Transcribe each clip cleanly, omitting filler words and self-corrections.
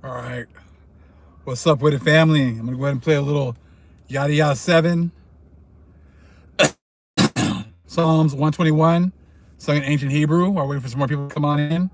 All right. What's up with it, family? I'm going to go ahead and play a little Yada Yada 7, Psalms 121, sung in ancient Hebrew, while waiting for some more people to come on in.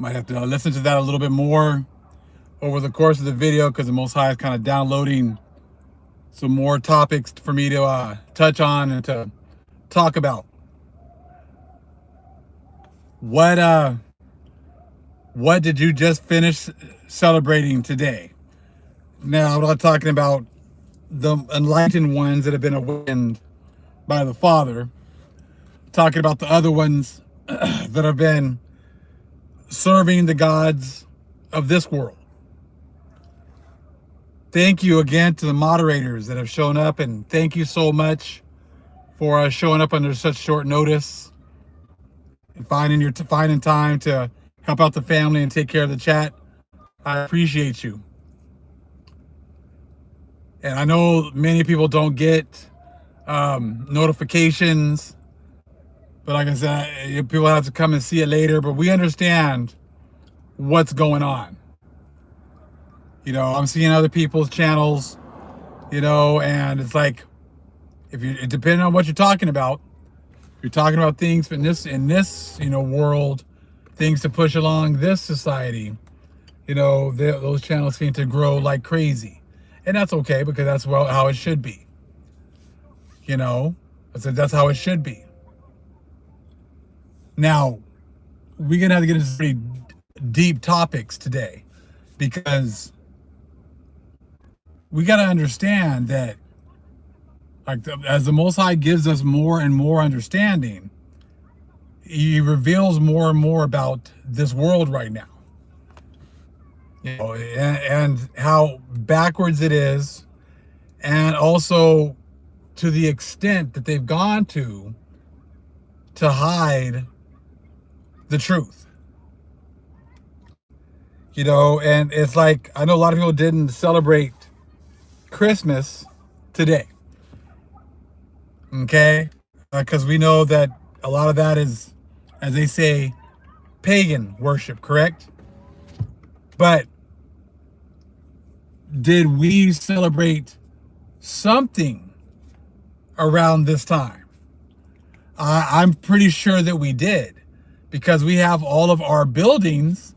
Might have to listen to that a little bit more over the course of the video because the Most High is kind of downloading some more topics for me to touch on and to talk about. What did you just finish celebrating today? Now, I'm not talking about the enlightened ones that have been awakened by the Father. I'm talking about the other ones that have been serving the gods of this world. Thank you again to the moderators that have shown up, and thank you so much for showing up under such short notice and finding time to help out the family and take care of the chat. I appreciate you. And I know many people don't get notifications, but like I said, people have to come and see it later, but we understand what's going on. You know, I'm seeing other people's channels, you know, and it's like, it depends on what you're talking about. If you're talking about things in this, you know, world, things to push along this society, you know, those channels seem to grow like crazy. And that's okay, because that's how it should be. You know, I said that's how it should be. Now, we're going to have to get into some pretty deep topics today, because we got to understand that, like, as the Most High gives us more and more understanding, He reveals more and more about this world right now. You know, and how backwards it is, and also to the extent that they've gone to hide the truth. You know, and it's like, I know a lot of people didn't celebrate Christmas today. Okay? Because we know that a lot of that is, as they say, pagan worship, correct? But did we celebrate something around this time? I'm pretty sure that we did, because we have all of our buildings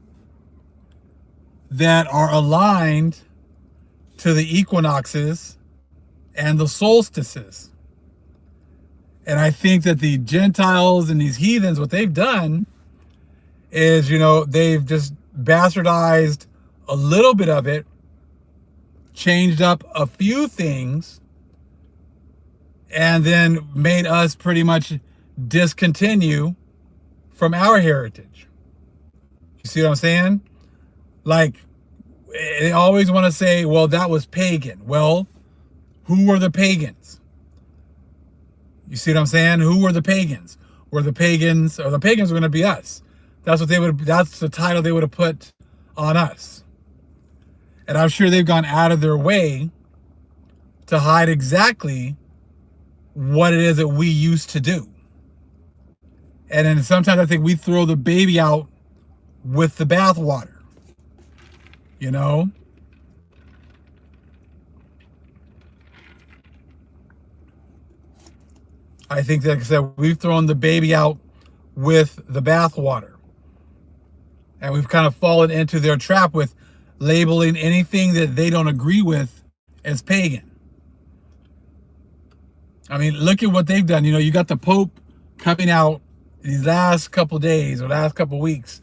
that are aligned to the equinoxes and the solstices. And I think that the Gentiles and these heathens, what they've done is, you know, they've just bastardized a little bit of it, changed up a few things, and then made us pretty much discontinue from our heritage. You see what I'm saying? Like, they always want to say, well, that was pagan. Well, who were the pagans? You see what I'm saying? Who were the pagans? Were the pagans, or the pagans were going to be us. That's the title they would have put on us. And I'm sure they've gone out of their way to hide exactly what it is that we used to do. And then sometimes I think we throw the baby out with the bathwater. You know? I think that, like I said, we've thrown the baby out with the bathwater. And we've kind of fallen into their trap with labeling anything that they don't agree with as pagan. I mean, look at what they've done. You know, you got the Pope coming out these last couple days or last couple weeks.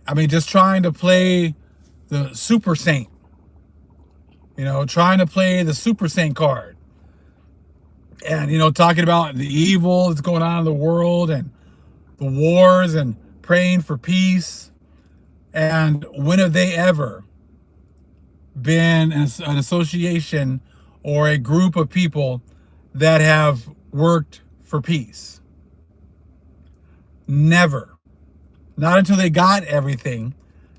I mean, just trying to play the super saint. You know, trying to play the super saint card. And, you know, talking about the evil that's going on in the world and the wars and praying for peace. And when have they ever been an association or a group of people that have worked for peace? Never. Not until they got everything.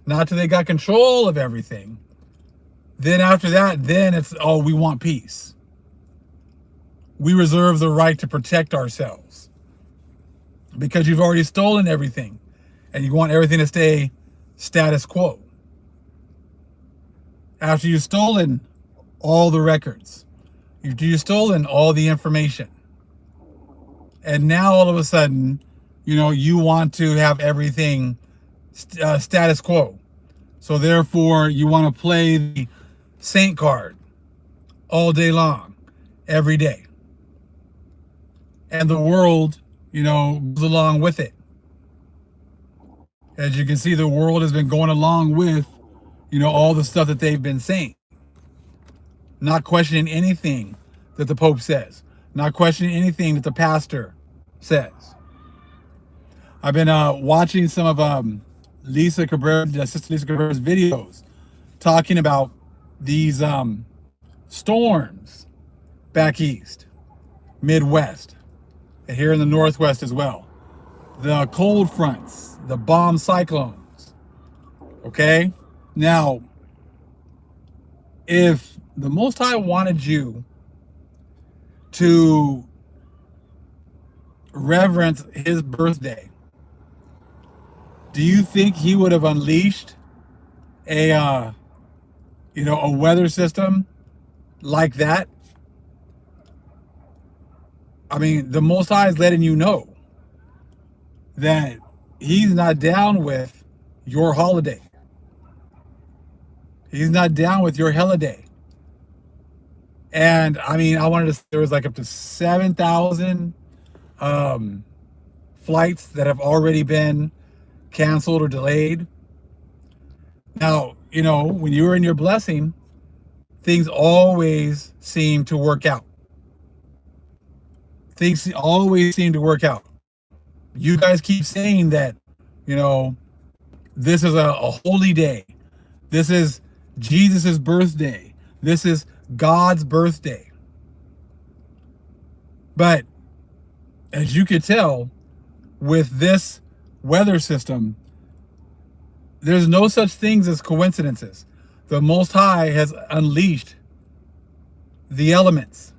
Not until they got control of everything. Then after that, then it's, oh, we want peace. We reserve the right to protect ourselves. Because you've already stolen everything. And you want everything to stay status quo. after you've stolen all the records, you've stolen all the information, and now all of a sudden, you want to have everything status quo. So therefore, you want to play the saint card all day long, every day. And the world, goes along with it. As you can see, the world has been going along with, all the stuff that they've been saying. Not questioning anything that the Pope says. Not questioning anything that the pastor says. I've been watching some of Sister Lisa Cabrera's videos talking about these storms back east, Midwest, and here in the Northwest as well. The cold fronts, the bomb cyclones. Okay? Now, if the Most High wanted you to reverence his birthday, do you think he would have unleashed a weather system like that? I mean, the Most High is letting you know that he's not down with your holiday. He's not down with your holiday. And I mean, I wanted to, there was like up to 7,000 flights that have already been canceled or delayed. Now, when you're in your blessing, things always seem to work out. Things always seem to work out. You guys keep saying that, this is a holy day. This is Jesus's birthday. This is God's birthday. But as you could tell, with this weather system, there's no such things as coincidences. The Most High has unleashed the elements,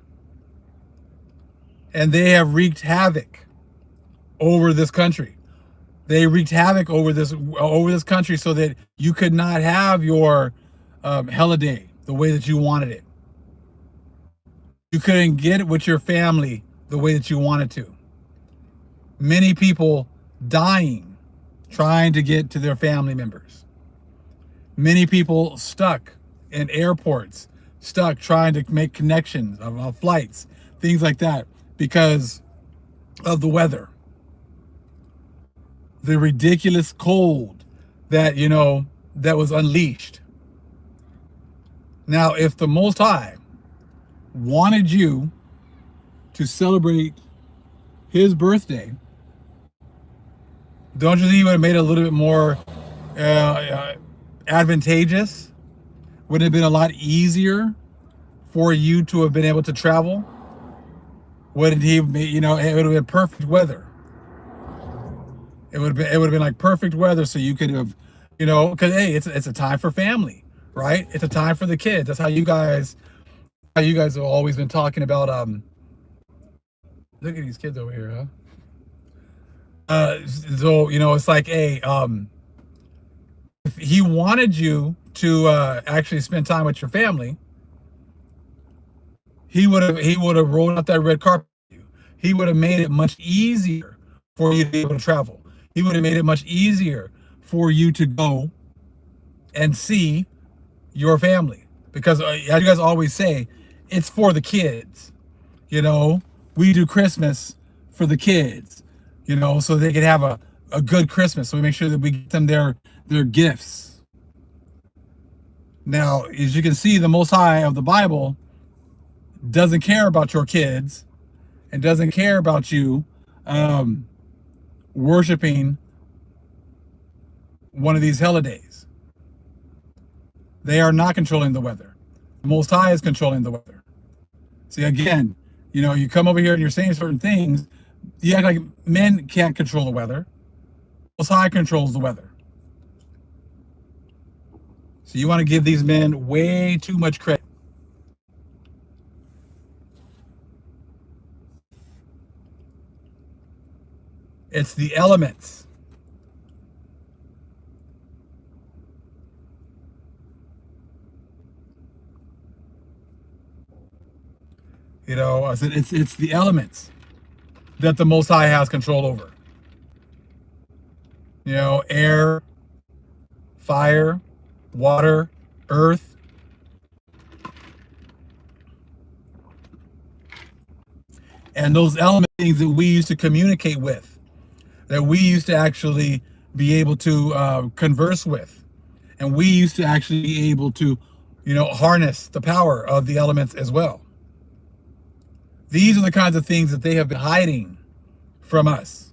and they have wreaked havoc over this country. They wreaked havoc over this country so that you could not have your holiday the way that you wanted it. You couldn't get it with your family the way that you wanted to. Many people dying trying to get to their family members. Many people stuck in airports, stuck trying to make connections of flights, things like that, because of the weather. The ridiculous cold that, that was unleashed. Now, if the Most High wanted you to celebrate his birthday, don't you think he would have made it a little bit more advantageous? Would it have been a lot easier for you to have been able to travel? Wouldn't he, it would have been perfect weather. It would have been like perfect weather, so you could have, because hey, it's a time for family, right? It's a time for the kids. That's how you guys have always been talking about. Look at these kids over here, huh? So it's like, hey, if he wanted you to actually spend time with your family, he would have rolled out that red carpet. He would have made it much easier for you to be able to travel. He would have made it much easier for you to go and see your family. Because as you guys always say, it's for the kids. We do Christmas for the kids, so they can have a good Christmas. So we make sure that we get them their gifts. Now, as you can see, the Most High of the Bible doesn't care about your kids and doesn't care about you worshiping one of these holidays. They are not controlling the weather. The Most High is controlling the weather. See, again, you come over here and you're saying certain things. You act like men can't control the weather. The Most High controls the weather. So you want to give these men way too much credit. It's the elements. I said it's the elements that the Most High has control over. Air, fire, water, earth. And those element things that we used to communicate with, that we used to actually be able to converse with, and we used to actually be able to, harness the power of the elements as well. These are the kinds of things that they have been hiding from us.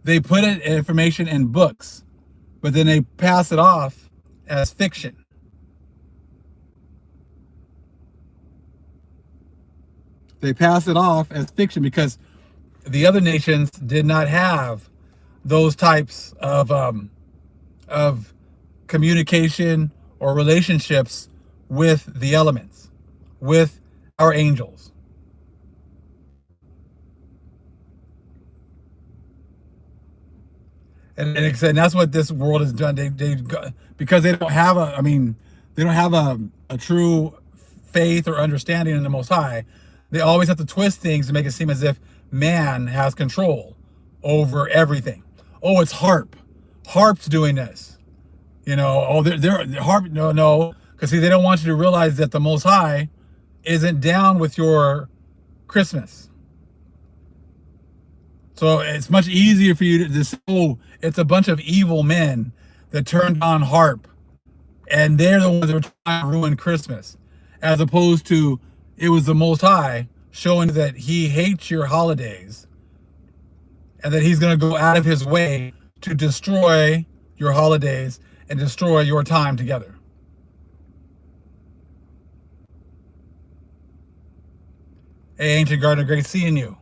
They put it information in books, but then they pass it off as fiction. They pass it off as fiction because the other nations did not have those types of communication or relationships with the elements, with our angels. And that's what this world has done. Because they don't have a true faith or understanding in the Most High. They always have to twist things to make it seem as if man has control over everything. Oh, it's HARP. HARP's doing this. They're HARP. No, because see, they don't want you to realize that the Most High isn't down with your Christmas. So it's much easier for you to say, oh, it's a bunch of evil men that turned on HARP, and they're the ones that were trying to ruin Christmas, as opposed to it was the Most High showing that he hates your holidays and that he's going to go out of his way to destroy your holidays and destroy your time together. Hey, Ancient Gardener, great seeing you.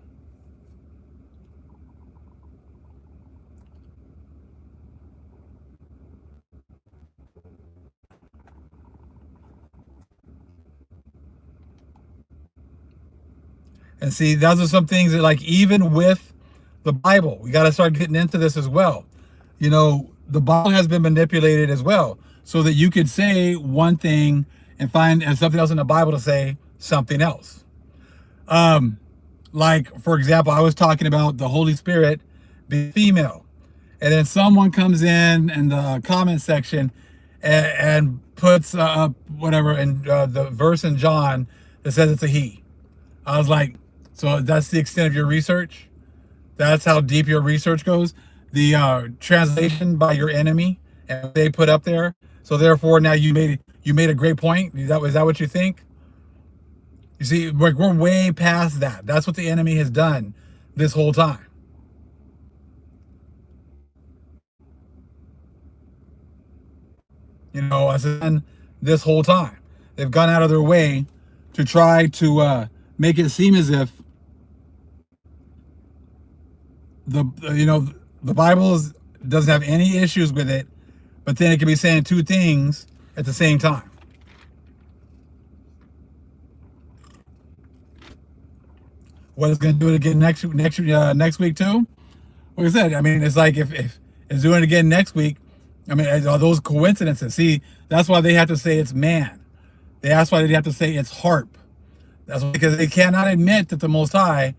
And see, those are some things that, like, even with the Bible, we got to start getting into this as well. The Bible has been manipulated as well, so that you could say one thing and find something else in the Bible to say something else. Like, for example, I was talking about the Holy Spirit being female, and then someone comes in the comment section and puts whatever in the verse in John that says it's a he. I was like, so that's the extent of your research? That's how deep your research goes? The translation by your enemy, and they put up there. So therefore, now you made a great point. Is that what you think? You see, we're way past that. That's what the enemy has done this whole time. I said this whole time, they've gone out of their way to try to make it seem as if the Bible doesn't have any issues with it, but then it can be saying two things at the same time. What is going to do it again next week too? Like I said, it's like if it's doing it again next week, are those coincidences? See, that's why they have to say it's man. That's why they have to say it's HARP. That's because they cannot admit that the Most High,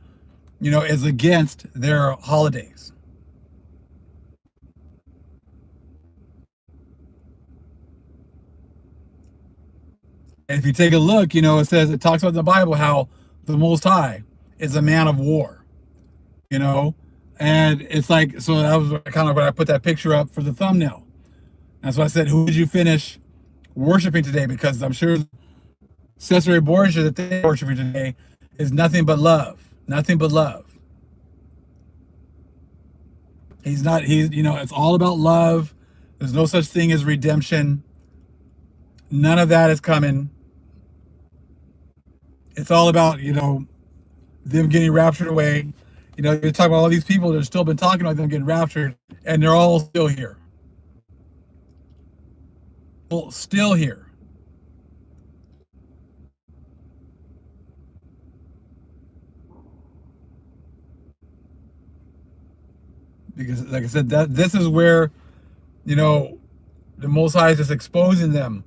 is against their holidays. And if you take a look, it talks about in the Bible how the Most High is a man of war, and it's like, so that was kind of when I put that picture up for the thumbnail. That's why I said, who did you finish worshiping today? Because I'm sure Cesare Borgia that they're worshiping today is nothing but love. Nothing but love. It's all about love. There's no such thing as redemption. None of that is coming. It's all about, them getting raptured away. You're talking about all these people that have still been talking about them getting raptured, and they're all still here. Still here. Because, like I said, this is where, the Most High is just exposing them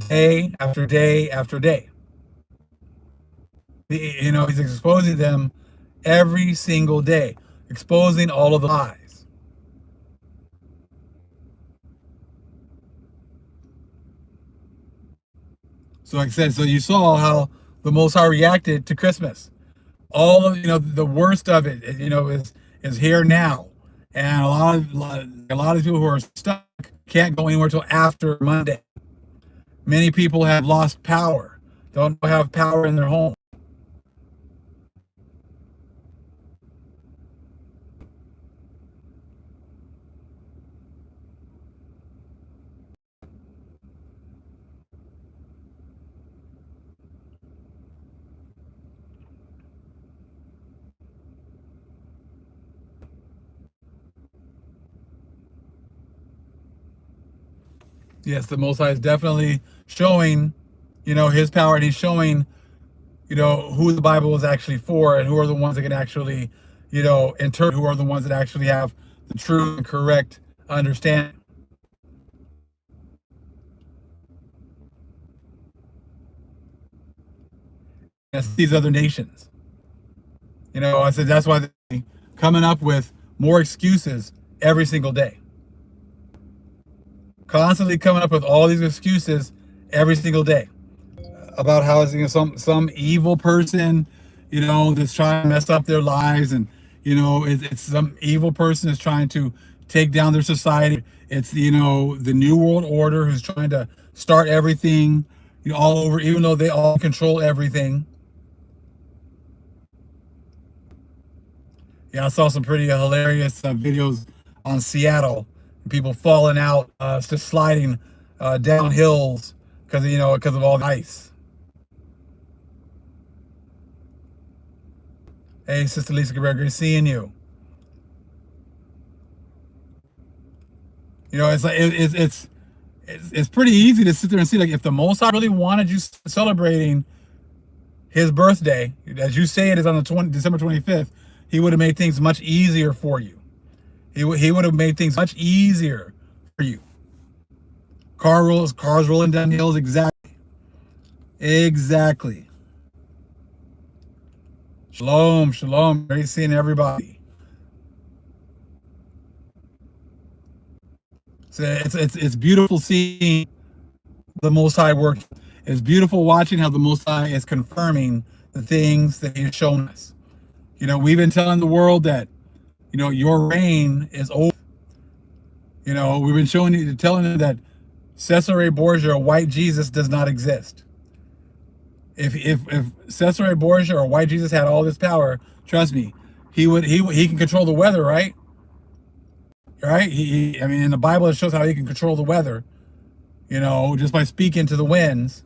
day after day after day. He's exposing them every single day, exposing all of the lies. So like I said, so you saw how the Most High reacted to Christmas. All of the worst of it, is here now, and a lot of people who are stuck can't go anywhere till after Monday. Many people have lost power, don't have power in their home. Yes, the Most High is definitely showing, his power, and he's showing, who the Bible is actually for, and who are the ones that can actually, interpret, who are the ones that actually have the true and correct understanding. As these other nations, I said that's why they're coming up with more excuses every single day. Constantly coming up with all these excuses every single day about how it's some evil person, that's trying to mess up their lives, and it's some evil person that's trying to take down their society. It's the New World Order who's trying to start everything, all over, even though they all control everything. Yeah, I saw some pretty hilarious videos on Seattle, people falling out, just sliding down hills because of all the ice. Hey, Sister Lisa Cabrera, great seeing you. It's like it's pretty easy to sit there and see, like, if the Most High really wanted you celebrating his birthday, as you say it is on the December 25th, he would have made things much easier for you. He would have made things much easier for you. Cars rolling down hills, exactly. Shalom. Great seeing everybody. So it's beautiful seeing the Most High work. It's beautiful watching how the Most High is confirming the things that He's shown us. We've been telling the world that, your reign is over. We've been telling them that Cesare Borgia, or white Jesus, does not exist. If Cesare Borgia or white Jesus had all this power, trust me, he can control the weather, right? Right? In the Bible it shows how he can control the weather, just by speaking to the winds.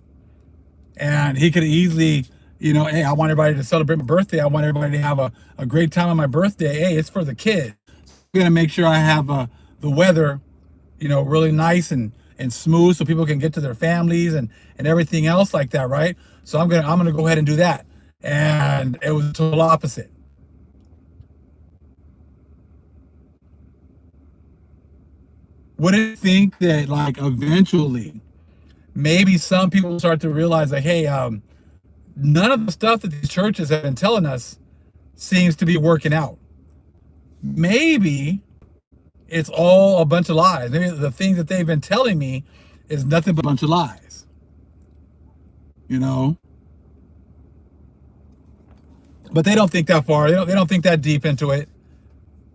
And he could easily, hey, I want everybody to celebrate my birthday. I want everybody to have a great time on my birthday. Hey, it's for the kids. I'm gonna make sure I have the weather, really nice and smooth, so people can get to their families and everything else like that, right? So I'm gonna go ahead and do that. And it was the total opposite. Wouldn't you think that, like, eventually maybe some people start to realize that, hey, none of the stuff that these churches have been telling us seems to be working out. Maybe it's all a bunch of lies. Maybe the things that they've been telling me is nothing but a bunch of lies. But they don't think that far. They don't think that deep into it.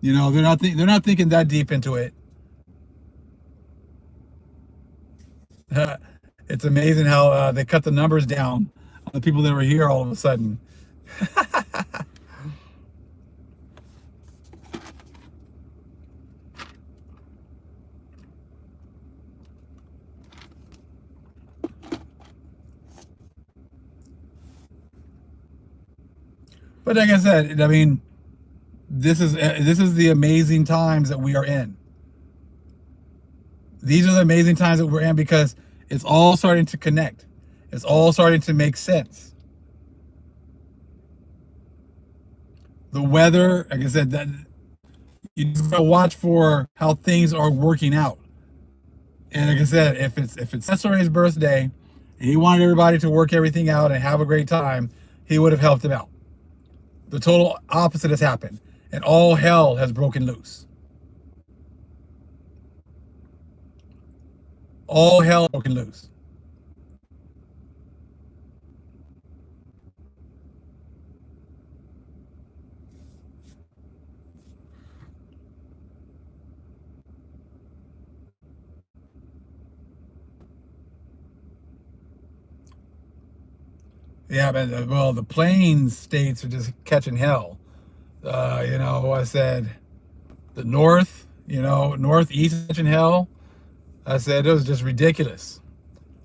They're not thinking that deep into it. It's amazing how they cut the numbers down on the people that were here all of a sudden. But like I said, this is the amazing times that we are in. These are the amazing times that we're in because it's all starting to connect. It's all starting to make sense. The weather, like I said, that you just gotta watch for how things are working out. And like I said, if it's Cesare's birthday and he wanted everybody to work everything out and have a great time, he would have helped him out. The total opposite has happened, and all hell has broken loose. All hell has broken loose. Yeah, but well, the plains states are just catching hell. I said the north, northeast is catching hell. I said it was just ridiculous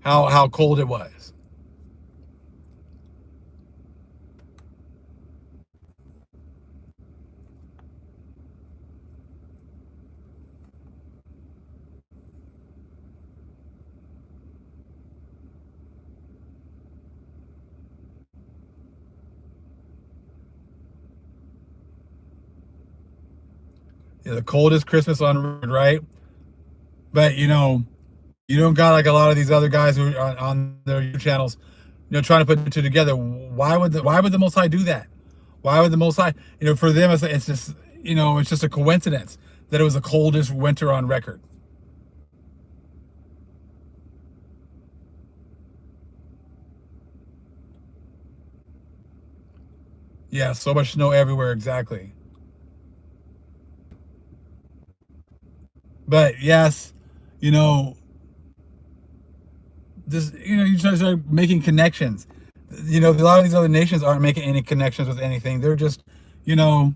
how cold it was. Yeah, the coldest Christmas on record, right? But you don't got like a lot of these other guys who are on their YouTube channels, trying to put the two together. Why would the Most High do that? Why would the Most High? For them, it's just it's just a coincidence that it was the coldest winter on record. Yeah, so much snow everywhere, exactly. But yes, you know, just you start making connections. A lot of these other nations aren't making any connections with anything. They're you know,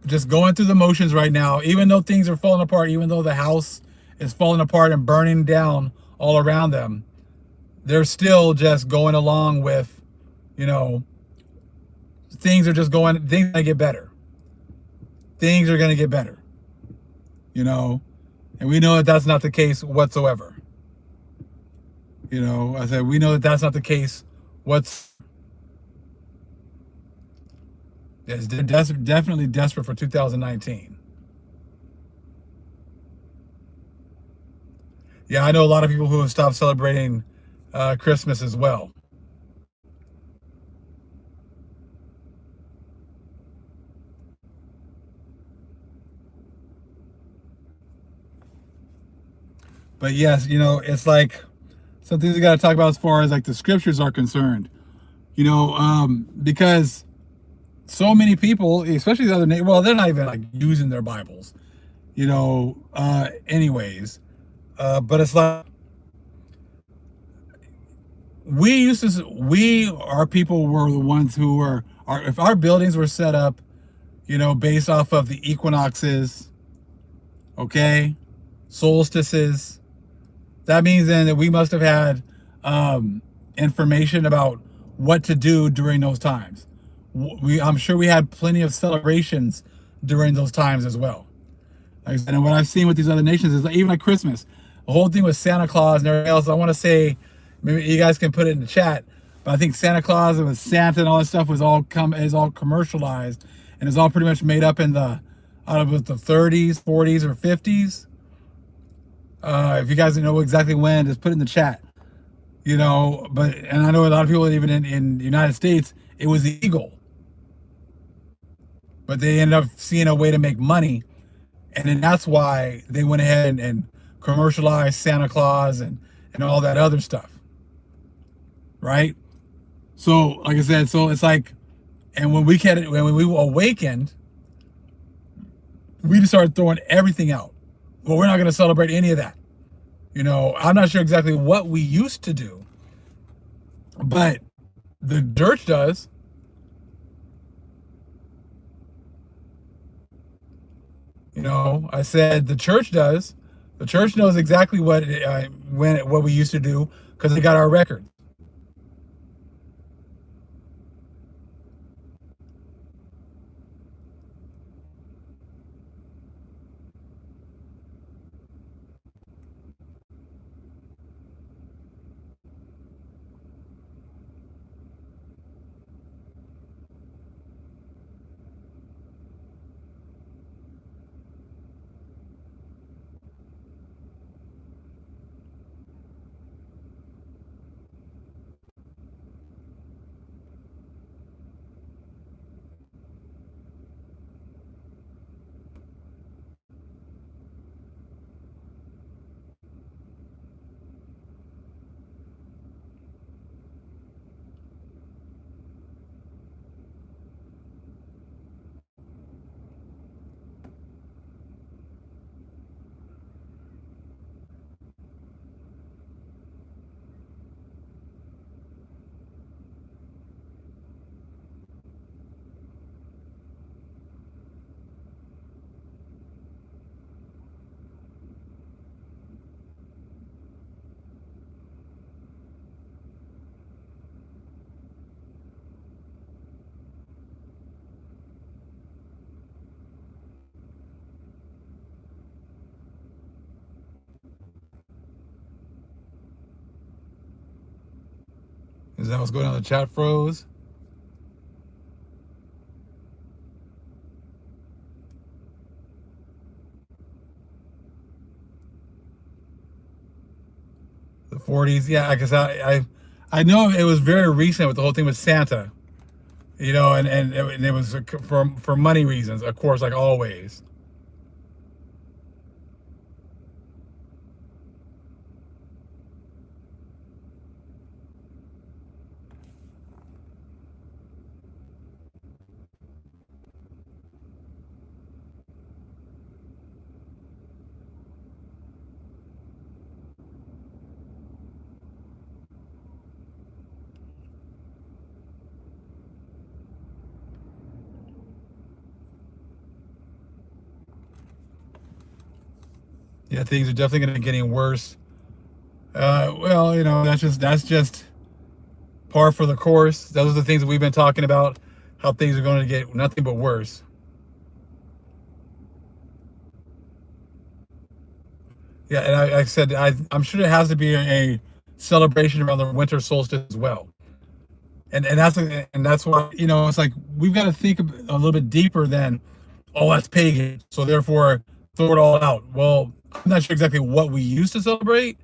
just going through the motions right now. Even though things are falling apart, even though the house is falling apart and burning down all around them, they're still just going along with, you know, things are just going. Things are gonna get better. Things are gonna get better. And we know that that's not the case whatsoever. I said we know that that's not the case. What's It's definitely desperate for 2019. Yeah, I know a lot of people who have stopped celebrating Christmas as well. But yes, it's like some things we got to talk about as far as like the scriptures are concerned. Because so many people, especially the other, well, they're not even like using their Bibles, anyways. But it's like our people were the ones who if our buildings were set up, based off of the equinoxes, okay, solstices, that means then that we must have had information about what to do during those times. I'm sure we had plenty of celebrations during those times as well. Like I said, and what I've seen with these other nations is even like Christmas, the whole thing with Santa Claus and everything else. I want to say, maybe you guys can put it in the chat, but I think Santa Claus and with Santa and all that stuff is all commercialized, and it's all pretty much made up out of the 30s, 40s, or 50s. If you guys know exactly when, just put it in the chat. And I know a lot of people even in the United States, it was the eagle, but they ended up seeing a way to make money, and then that's why they went ahead and commercialized Santa Claus and all that other stuff, right? So, like I said, so it's like, and when we awakened, we just started throwing everything out. Well, we're not going to celebrate any of that. I'm not sure exactly what we used to do, but the church does. I said the church does. The church knows exactly what we used to do because they got our record. Is that what's going on? The chat froze. The 40s. Yeah, because I know it was very recent with the whole thing with Santa, and it was for money reasons, of course, like always. Yeah, things are definitely going to be getting worse. Well, that's just par for the course. Those are the things that we've been talking about. How things are going to get nothing but worse. Yeah, and I said I'm sure it has to be a celebration around the winter solstice as well. And that's why it's like we've got to think a little bit deeper than, oh, that's pagan, so therefore throw it all out. Well, I'm not sure exactly what we used to celebrate,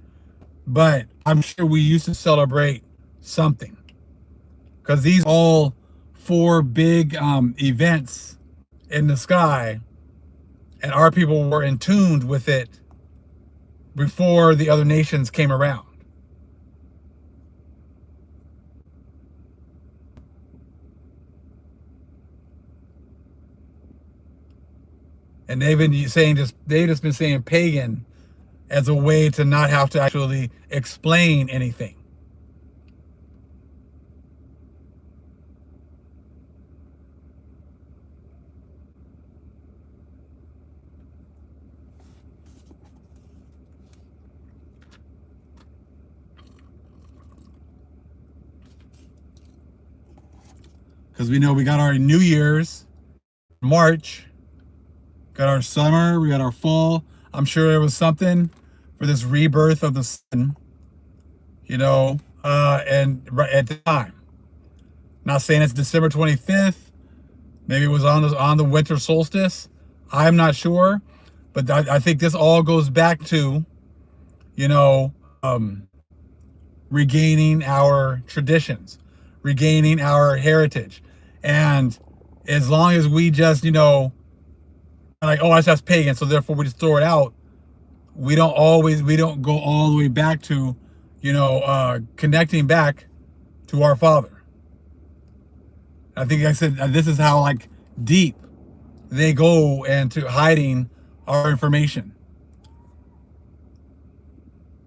but I'm sure we used to celebrate something, because these all four big events in the sky, and our people were in tune with it before the other nations came around. And they've just been saying pagan as a way to not have to actually explain anything. Because we know we got our New Year's, March, got our summer, we got our fall. I'm sure there was something for this rebirth of the sun, and right at the time. Not saying it's December 25th. Maybe it was on the winter solstice. I'm not sure, but I think this all goes back to, you know, um, regaining our traditions, regaining our heritage, and as long as we just, like, oh, that's pagan, so therefore we just throw it out. We don't go all the way back to, connecting back to our Father. I think I said this is how like deep they go into hiding our information.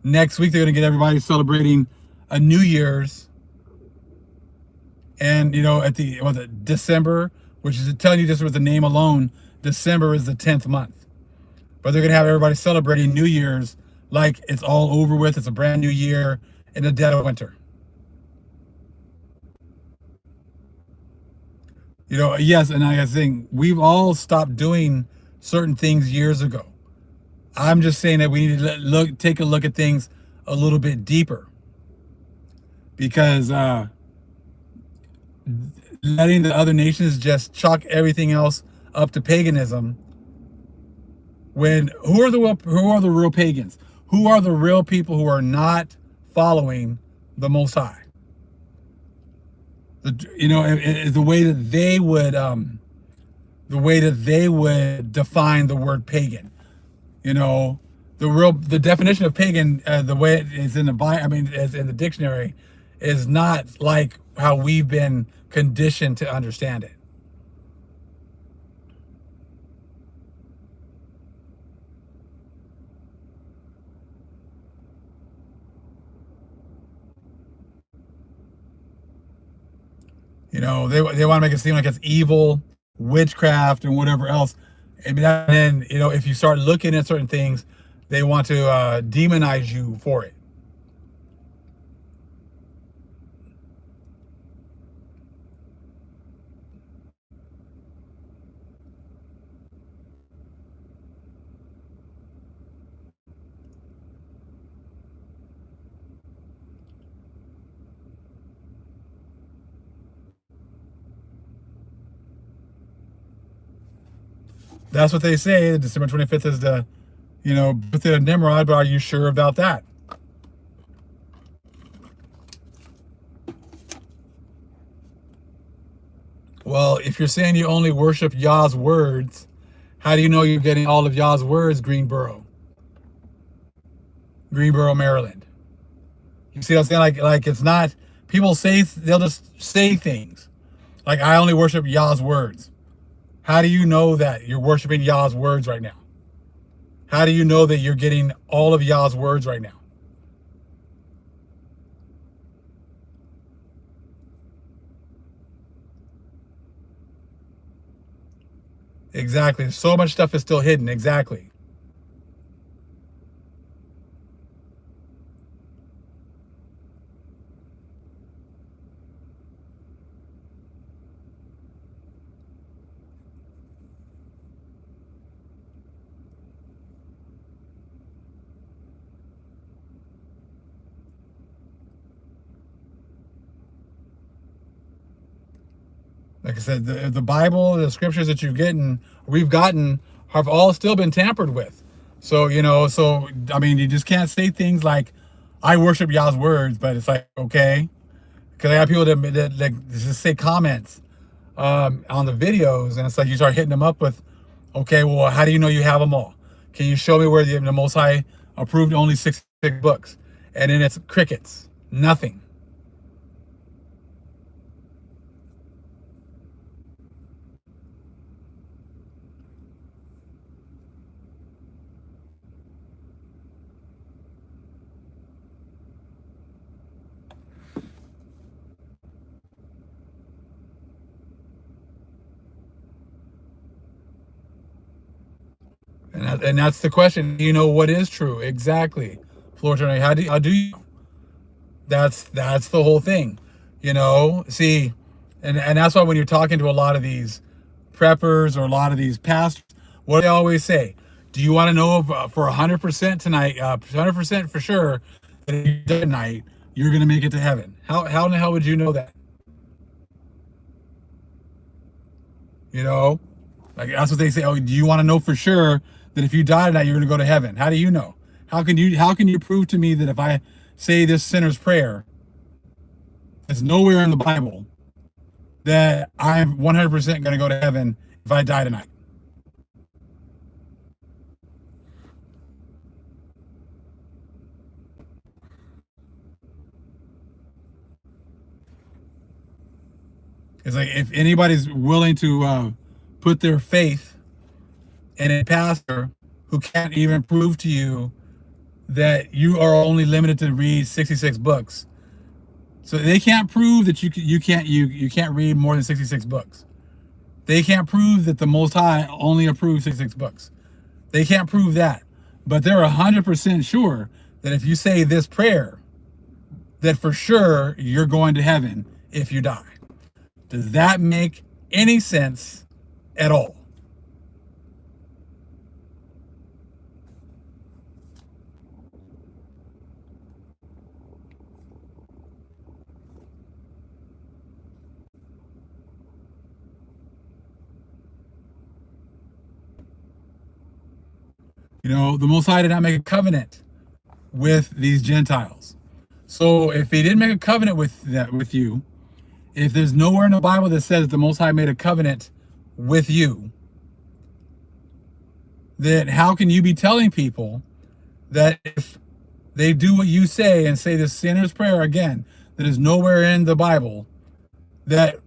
Next week they're going to get everybody celebrating a New Year's, and at the December, which is telling you just with the name alone, December is the 10th month. But they're going to have everybody celebrating New Year's like it's all over with. It's a brand new year in the dead of winter. Yes, and I think we've all stopped doing certain things years ago. I'm just saying that we need to take a look at things a little bit deeper, because letting the other nations just chalk everything else up to paganism. When who are the real pagans? Who are the real people who are not following the Most High? The way that they would define the word pagan. The definition of pagan, the way it is in the Bible, as in the dictionary, is not like how we've been conditioned to understand it. They want to make it seem like it's evil, witchcraft, and whatever else. And then, if you start looking at certain things, they want to demonize you for it. That's what they say. December 25th is the, birthday of Nimrod, but are you sure about that? Well, if you're saying you only worship Yah's words, how do you know you're getting all of Yah's words, Greensboro, Maryland? You see what I'm saying? Like it's not, people say, they'll just say things. Like, I only worship Yah's words. How do you know that you're worshiping Yah's words right now? How do you know that you're getting all of Yah's words right now? Exactly. So much stuff is still hidden. Exactly. Like I said, the Bible, the scriptures that we've gotten, have all still been tampered with. So, I mean, you just can't say things like, I worship Yah's words, but it's like, okay. Because I have people that just say comments on the videos, and it's like you start hitting them up with, okay, well, how do you know you have them all? Can you show me where the Most High approved only 66 books? And then it's crickets, nothing. And that's the question. You know what is true? Exactly. Floor attorney, how do you? That's the whole thing. See, and that's why when you're talking to a lot of these preppers or a lot of these pastors, what do they always say? Do you want to know for 100% tonight, 100% for sure, that if you die tonight, you're going to make it to heaven? How in the hell would you know that? Like, that's what they say. Oh, do you want to know for sure that if you die tonight, you're going to go to heaven? How do you know? How can you prove to me that if I say this sinner's prayer, it's nowhere in the Bible, that I'm 100% going to go to heaven if I die tonight? It's like, if anybody's willing to put their faith in a pastor who can't even prove to you that you are only limited to read 66 books, so they can't prove that you can't read more than 66 books. They can't prove that the Most High only approved 66 books. They can't prove that, but they're 100% sure that if you say this prayer, that for sure you're going to heaven if you die. Does that make any sense at all? The Most High did not make a covenant with these Gentiles. So if he didn't make a covenant with you, if there's nowhere in the Bible that says the Most High made a covenant with you, then how can you be telling people that if they do what you say and say the sinner's prayer again, that is nowhere in the Bible, that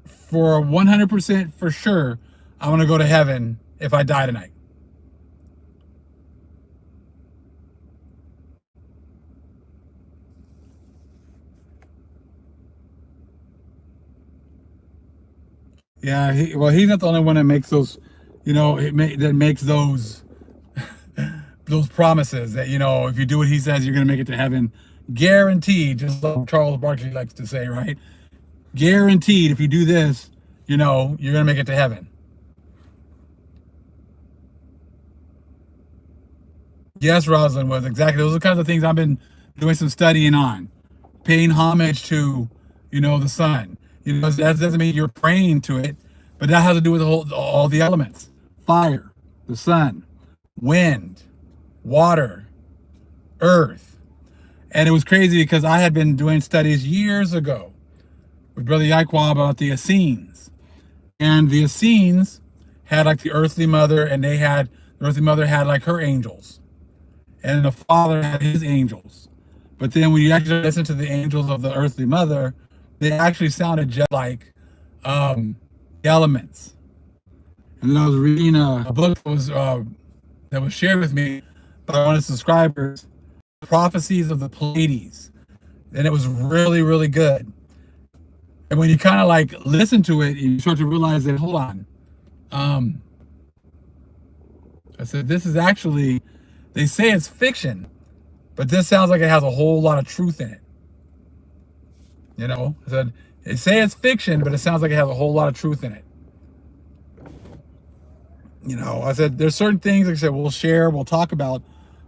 for 100% for sure, I'm going to go to heaven if I die tonight? Yeah, he's not the only one that makes those, that makes those those promises that, if you do what he says, you're going to make it to heaven. Guaranteed, just like Charles Barkley likes to say, right? Guaranteed, if you do this, you're going to make it to heaven. Yes, Rosalind was exactly. Those are the kinds of things I've been doing some studying on, paying homage to, the sun. That doesn't mean you're praying to it, but that has to do with all the elements: fire, the sun, wind, water, earth. And it was crazy because I had been doing studies years ago with Brother Yaquab about the Essenes. And the Essenes had like the earthly mother, and the earthly mother had like her angels. And the father had his angels. But then when you actually listen to the angels of the earthly mother, they actually sounded just like the elements. And then I was reading a book that was shared with me by one of the subscribers, Prophecies of the Pleiades. And it was really, really good. And when you kind of like listen to it, you start to realize that, hold on. I said, this is actually, they say it's fiction, but this sounds like it has a whole lot of truth in it. You know, I said, they say it's fiction, but it sounds like it has a whole lot of truth in it. You know, I said, there's certain things, like I said, we'll share, we'll talk about,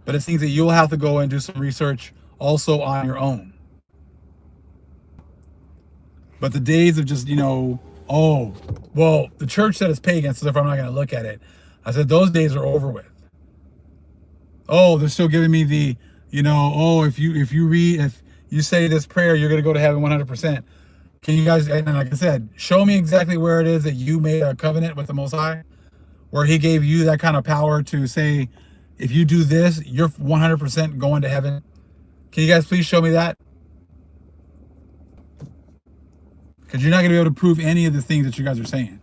but it's things that you'll have to go and do some research also on your own. But the days of just, you know, oh, well, the church said it's pagan, so therefore I'm not going to look at it. I said, those days are over with. Oh, they're still giving me the, you know, oh, if you say this prayer, you're going to go to heaven 100%. Can you guys, and like I said, show me exactly where it is that you made a covenant with the Most High, where he gave you that kind of power to say, if you do this, you're 100% going to heaven. Can you guys please show me that? Because you're not going to be able to prove any of the things that you guys are saying.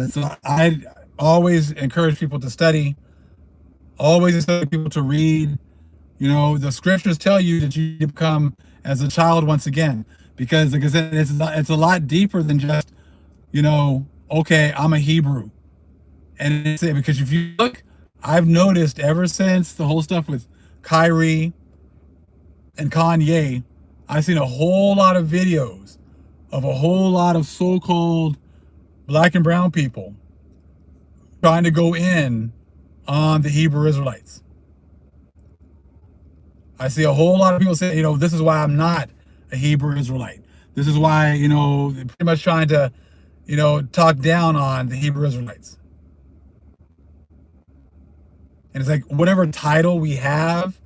So I always encourage people to study, always encourage people to read. You know, the scriptures tell you that you become as a child once again, because like I said, it's a lot deeper than just, you know, okay, I'm a Hebrew. And it's because if you look, I've noticed ever since the whole stuff with Kyrie and Kanye, I've seen a whole lot of videos of a whole lot of so-called black and brown people trying to go in on the Hebrew Israelites. I see a whole lot of people say, you know, this is why I'm not a Hebrew Israelite. This is why, you know, they're pretty much trying to, you know, talk down on the Hebrew Israelites. And it's like, whatever title we have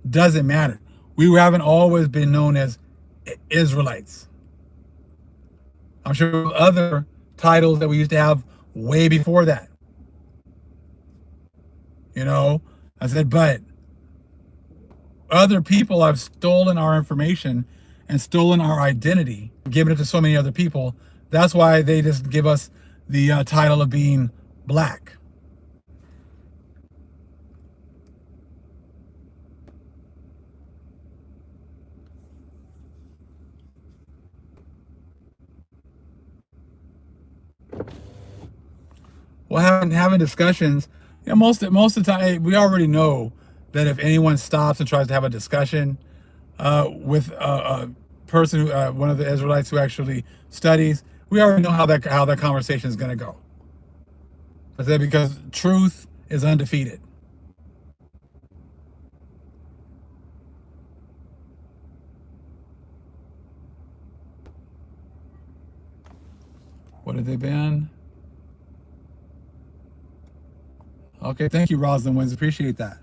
doesn't matter. We haven't always been known as Israelites. I'm sure other titles that we used to have way before that. You know, I said, but other people have stolen our information and stolen our identity, given it to so many other people. That's why they just give us the title of being black. Well, having discussions, you know, most of the time, we already know that if anyone stops and tries to have a discussion with a person, one of the Israelites who actually studies, we already know how that conversation is going to go. I said, because truth is undefeated. What did they ban? Okay, thank you, Rosalind Wins. Appreciate that.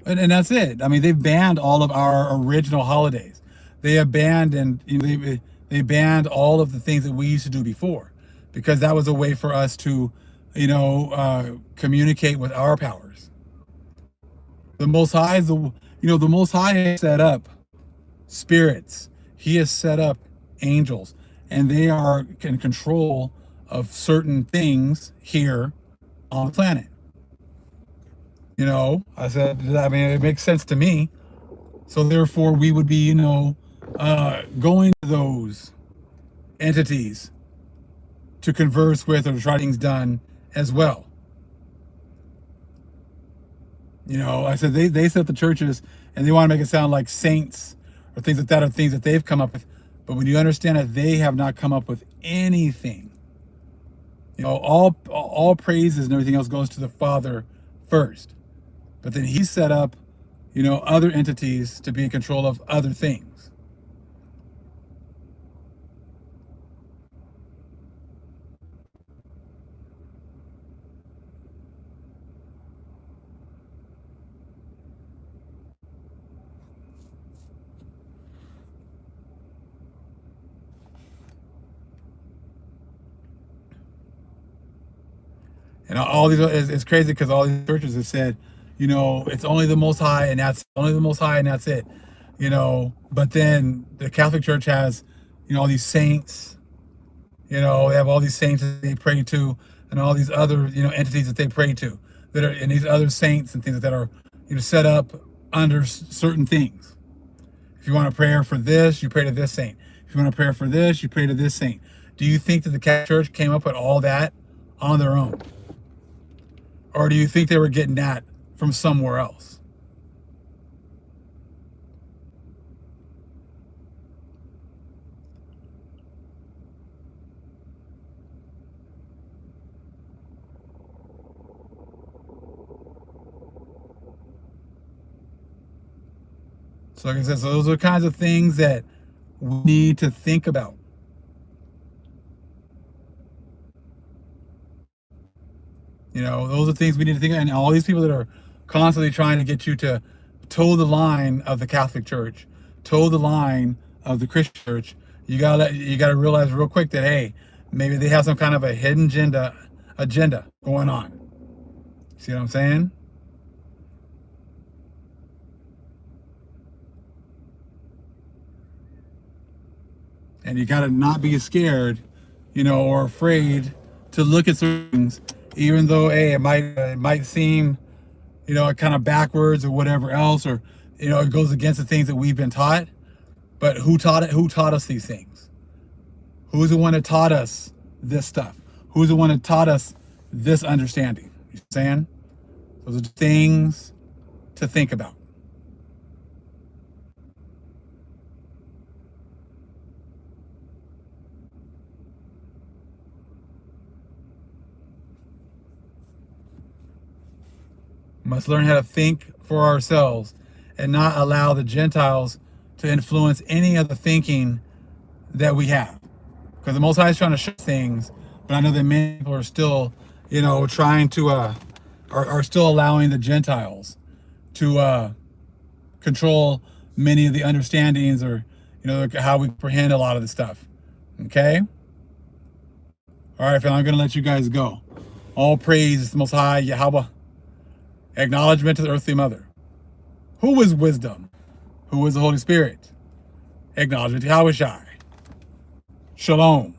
And that's it. I mean, they've banned all of our original holidays. They have banned, and you know, they banned all of the things that we used to do before, because that was a way for us to, you know, communicate with our powers. The Most High is the Most High has set up spirits. He has set up angels, and they are in control of certain things here on the planet. You know, I said, I mean, it makes sense to me. So therefore, we would be, you know, going to those entities to converse with or to try things done as well. You know, I said they set the churches and they want to make it sound like saints or things like that are things that they've come up with. But when you understand that they have not come up with anything, you know, all praises and everything else goes to the Father first. But then he set up, other entities to be in control of other things. And all these, it's crazy because all these churches have said, it's only the Most High and that's only the Most High and that's it. But then the Catholic Church has, all these saints, they have all these saints that they pray to and all these other, entities that they pray to that are, and these other saints and things that are, set up under certain things. If you want a prayer for this, you pray to this saint. If you want a prayer for this, you pray to this saint. Do you think that the Catholic Church came up with all that on their own? Or do you think they were getting that from somewhere else? So like I said, so those are the kinds of things that we need to think about. Those are things we need to think about. And all these people that are constantly trying to get you to toe the line of the Catholic Church, toe the line of the Christian Church, you gotta realize real quick that, hey, maybe they have some kind of a hidden agenda going on. See what I'm saying? And you gotta not be scared, or afraid to look at certain things, even though, hey, it might seem, kind of backwards or whatever else, or it goes against the things that we've been taught. But who taught it? Who taught us these things? Who's the one that taught us this stuff? Who's the one that taught us this understanding? You understand? Those are things to think about. Must learn how to think for ourselves and not allow the Gentiles to influence any of the thinking that we have. Because the Most High is trying to show things, but I know that many people are still, trying to, are still allowing the Gentiles to control many of the understandings, or, how we comprehend a lot of the stuff. Okay? All right, family, I'm going to let you guys go. All praise to the Most High, Yahweh. Acknowledgement to the earthly mother. Who is wisdom? Who is the Holy Spirit? Acknowledgement to Yahweh Shai. Shalom.